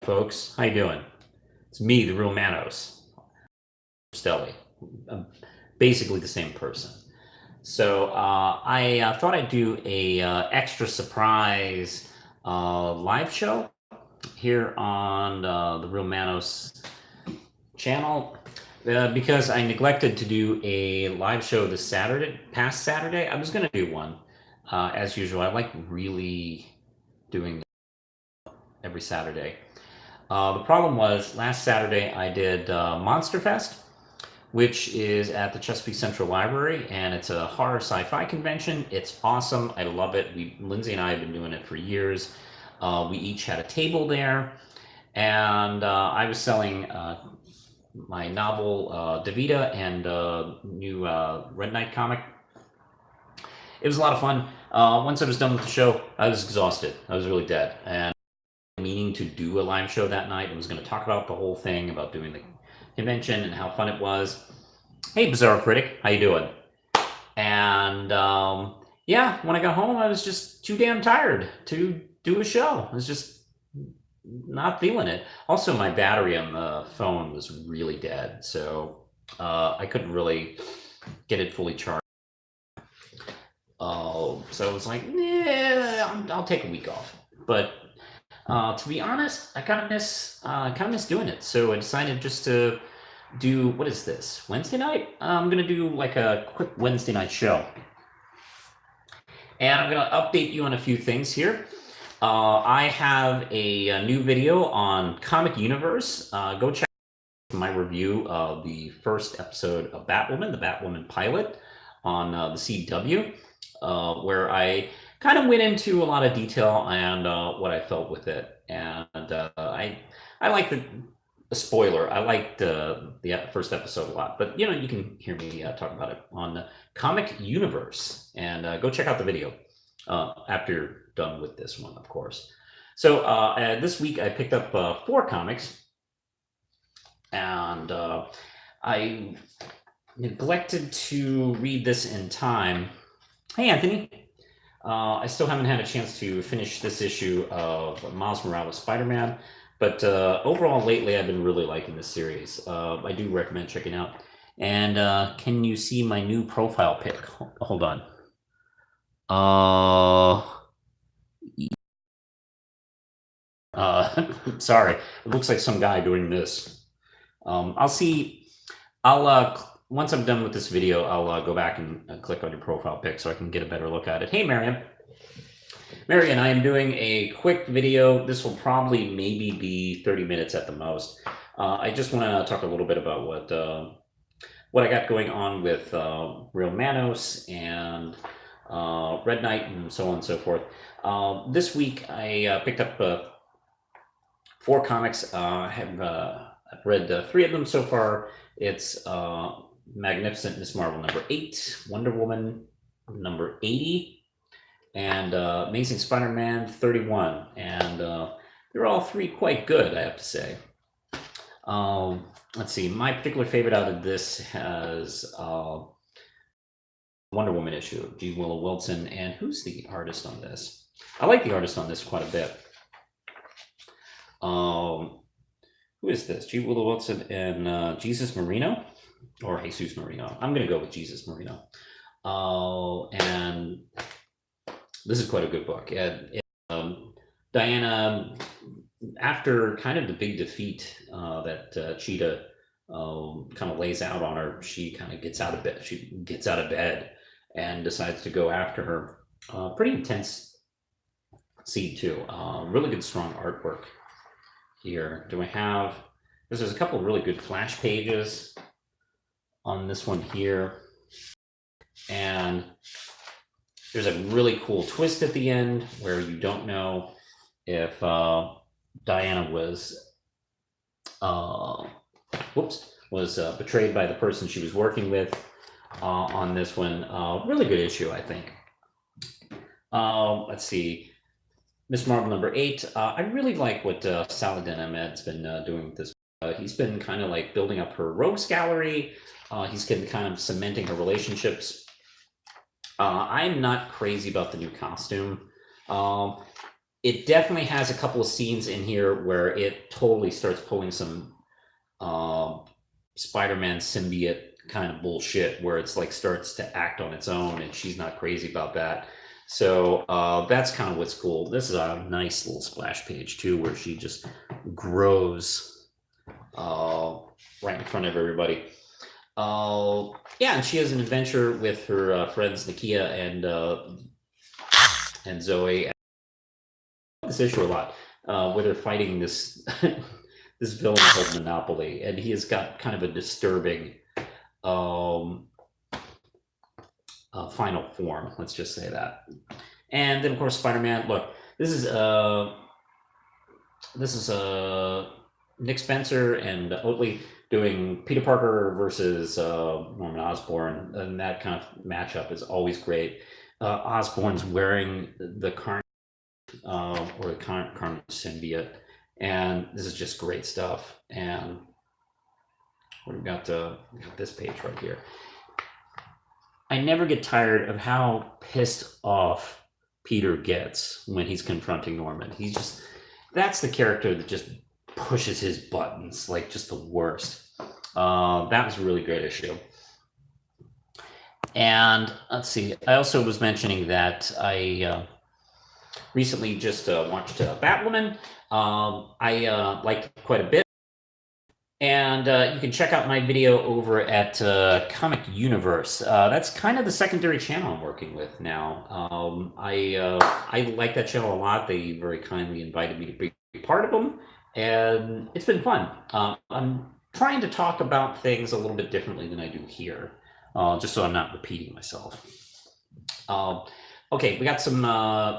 folks. How you doing? It's me, the real Manos. Stelly. I'm basically the same person. So I thought I'd do a extra surprise live show here on the Real Manos channel because I neglected to do a live show this past Saturday. I was going to do one as usual. I like really doing every Saturday. The problem was last Saturday I did Monster Fest, which is at the Chesapeake Central Library, and it's a horror sci-fi convention. It's awesome. I love it. Lindsay and I have been doing it for years. We each had a table there, and I was selling my novel Davida and new Red Knight comic. It was a lot of fun. Once I was done with the show, I was exhausted. I was really dead, and meaning to do a live show that night. I was going to talk about the whole thing, about doing the convention and how fun it was. Hey, Bizarro Critic, how you doing? And yeah, when I got home, I was just too damn tired to do a show. I was just not feeling it. Also, my battery on the phone was really dead, so I couldn't really get it fully charged. So I was like, yeah, I'll take a week off. But to be honest, I kind of miss doing it. So I decided just to do, what is this, Wednesday night? I'm gonna do like a quick Wednesday night show, and I'm gonna update you on a few things here. I have a new video on Comic Universe. Go check my review of the first episode of Batwoman, the Batwoman pilot on the CW, where I kind of went into a lot of detail and what I felt with it. And I like the spoiler. I liked the first episode a lot, but you know, you can hear me talk about it on the Comic Universe, and go check out the video after you're done with this one, of course. So this week I picked up 4 comics, and I neglected to read this in time. Hey, Anthony. I still haven't had a chance to finish this issue of Miles Morales Spider-Man, but overall lately I've been really liking this series. I do recommend checking out. And can you see my new profile pic? Hold on. Sorry, it looks like some guy doing this. Once I'm done with this video, I'll go back and click on your profile pic so I can get a better look at it. Hey, Mariam. Marian, I am doing a quick video. This will probably maybe be 30 minutes at the most. I just want to talk a little bit about what I got going on with Real Manos and Red Knight and so on and so forth. This week, I picked up 4 comics. I've read 3 of them so far. It's Magnificent Miss Marvel number 8, Wonder Woman number 80, and Amazing Spider-Man 31. And they're all 3 quite good, I have to say. Let's see, my particular favorite out of this has Wonder Woman issue, G. Willow Wilson. And who's the artist on this? I like the artist on this quite a bit. Who is this? G. Willow Wilson and Jesus Marino, or Jesus Marino. I'm going to go with Jesus Marino. And this is quite a good book. Diana, after kind of the big defeat that Cheetah kind of lays out on her, she kind of gets out of bed. She gets out of bed and decides to go after her. Pretty intense scene too. Really good, strong artwork here. There's a couple of really good flash pages on this one here, and there's a really cool twist at the end where you don't know if Diana was betrayed by the person she was working with on this one. Really good issue, I think. Let's see, Miss Marvel number 8. I really like what Saladin Ahmed's been doing with this. He's been kind of like building up her rogues gallery. He's been kind of cementing her relationships. I'm not crazy about the new costume. it definitely has a couple of scenes in here where it totally starts pulling some Spider-Man symbiote kind of bullshit, where it's like starts to act on its own, and she's not crazy about that. So that's kind of what's cool. This is a nice little splash page too, where she just grows right in front of everybody. Yeah, and she has an adventure with her friends Nakia and Zoe. I like this issue a lot, where they're fighting this this villain called Monopoly, and he has got kind of a disturbing final form. Let's just say that. And then of course Spider-Man. Look, this is Nick Spencer and Oatley doing Peter Parker versus Norman Osborn, and that kind of matchup is always great. Osborn's wearing the Carnage or the Carnage symbiote, and this is just great stuff. And we've got this page right here. I never get tired of how pissed off Peter gets when he's confronting Norman. He's just, that's the character that just pushes his buttons, like just the worst. That was a really great issue. And let's see, I also was mentioning that I recently just watched Batwoman. I liked it quite a bit. And you can check out my video over at Comic Universe. That's kind of the secondary channel I'm working with now. I like that channel a lot. They very kindly invited me to be part of them, and it's been fun. I'm trying to talk about things a little bit differently than I do here, just so I'm not repeating myself. Okay, we got some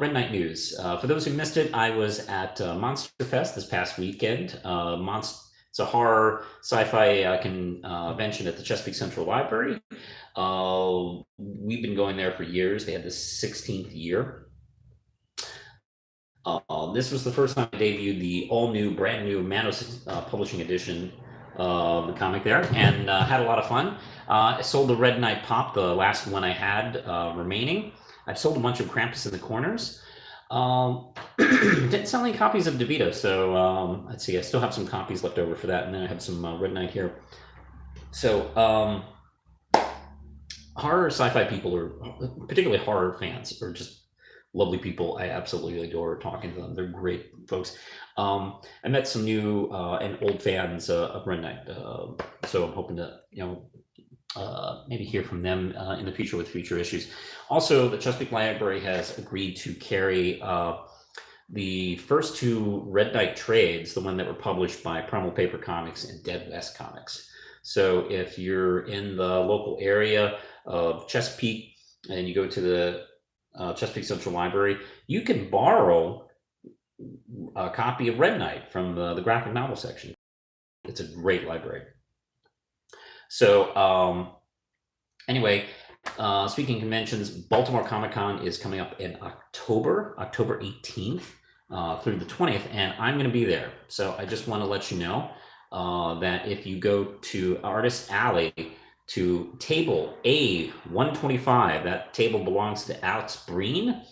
Red Knight news. For those who missed it, I was at Monster Fest this past weekend. It's a horror sci-fi convention at the Chesapeake Central Library. We've been going there for years. They had this 16th year. This was the first time I debuted the all-new, brand-new Manos publishing edition of the comic there, and had a lot of fun. I sold the Red Knight Pop, the last one I had remaining. I've sold a bunch of Krampus in the Corners. Didn't sell any copies of DeVito, so let's see, I still have some copies left over for that, and then I have some Red Knight here. So horror sci-fi people, or particularly horror fans, are just lovely people. I absolutely adore talking to them. They're great folks. I met some new and old fans of Red Knight, so I'm hoping to maybe hear from them in the future with future issues. Also, the Chesapeake Library has agreed to carry the first two Red Knight trades, the one that were published by Primal Paper Comics and Dead West Comics. So if you're in the local area of Chesapeake and you go to the Chesapeake Central Library, you can borrow a copy of Red Knight from the graphic novel section. It's a great library. So anyway, speaking of conventions, Baltimore Comic Con is coming up in October 18th through the 20th, and I'm going to be there. So I just want to let you know that if you go to Artist Alley to table A125, that table belongs to Alex Breen.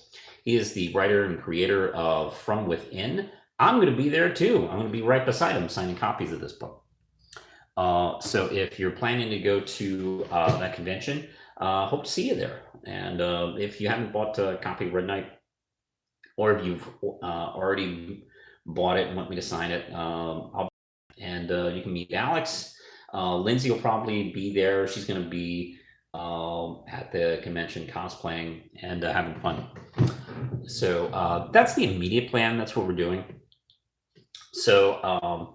He is the writer and creator of From Within. I'm going to be there too. I'm going to be right beside him signing copies of this book. So if you're planning to go to that convention, hope to see you there. And if you haven't bought a copy of Red Knight, or if you've already bought it and want me to sign it, you can meet Alex. Lindsay will probably be there. She's going to be at the convention cosplaying and having fun. So that's the immediate plan. That's what we're doing. So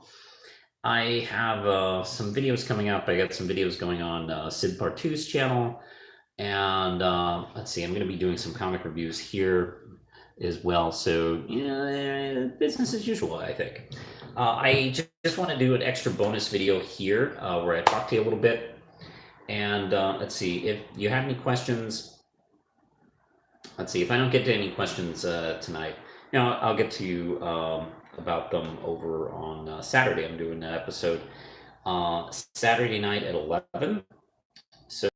I have some videos coming up. I got some videos going on Sid Partou's channel. And let's see, I'm going to be doing some comic reviews here as well. So, business as usual, I think. I just want to do an extra bonus video here where I talk to you a little bit. And let's see, if you have any questions, let's see, if I don't get to any questions tonight, I'll get to you about them over on Saturday. I'm doing an episode Saturday night at 11. So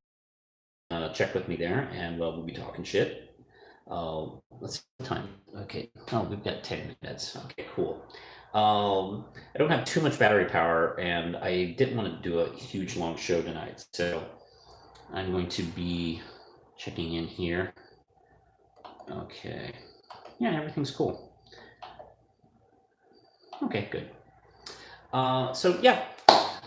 check with me there, and we'll be talking shit. Let's see what time. Okay. Oh, we've got 10 minutes. Okay, cool. I don't have too much battery power, and I didn't want to do a huge long show tonight, so I'm going to be checking in here. Okay. Yeah, everything's cool. Okay, good. So yeah,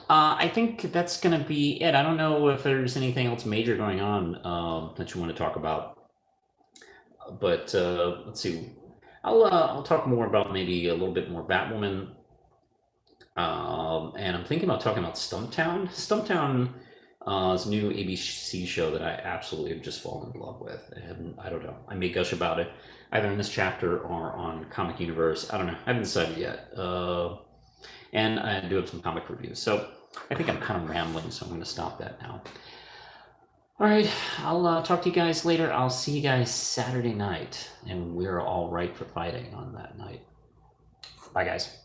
I think that's gonna be it. I don't know if there's anything else major going on that you want to talk about, but let's see. I'll talk more about maybe a little bit more Batwoman. And I'm thinking about talking about Stumptown. Stumptown is a new ABC show that I absolutely have just fallen in love with. And I don't know. I may gush about it either in this chapter or on Comic Universe. I don't know. I haven't decided yet. And I do have some comic reviews. So I think I'm kind of rambling, so I'm going to stop that now. All right. I'll talk to you guys later. I'll see you guys Saturday night. And we're all right for fighting on that night. Bye, guys.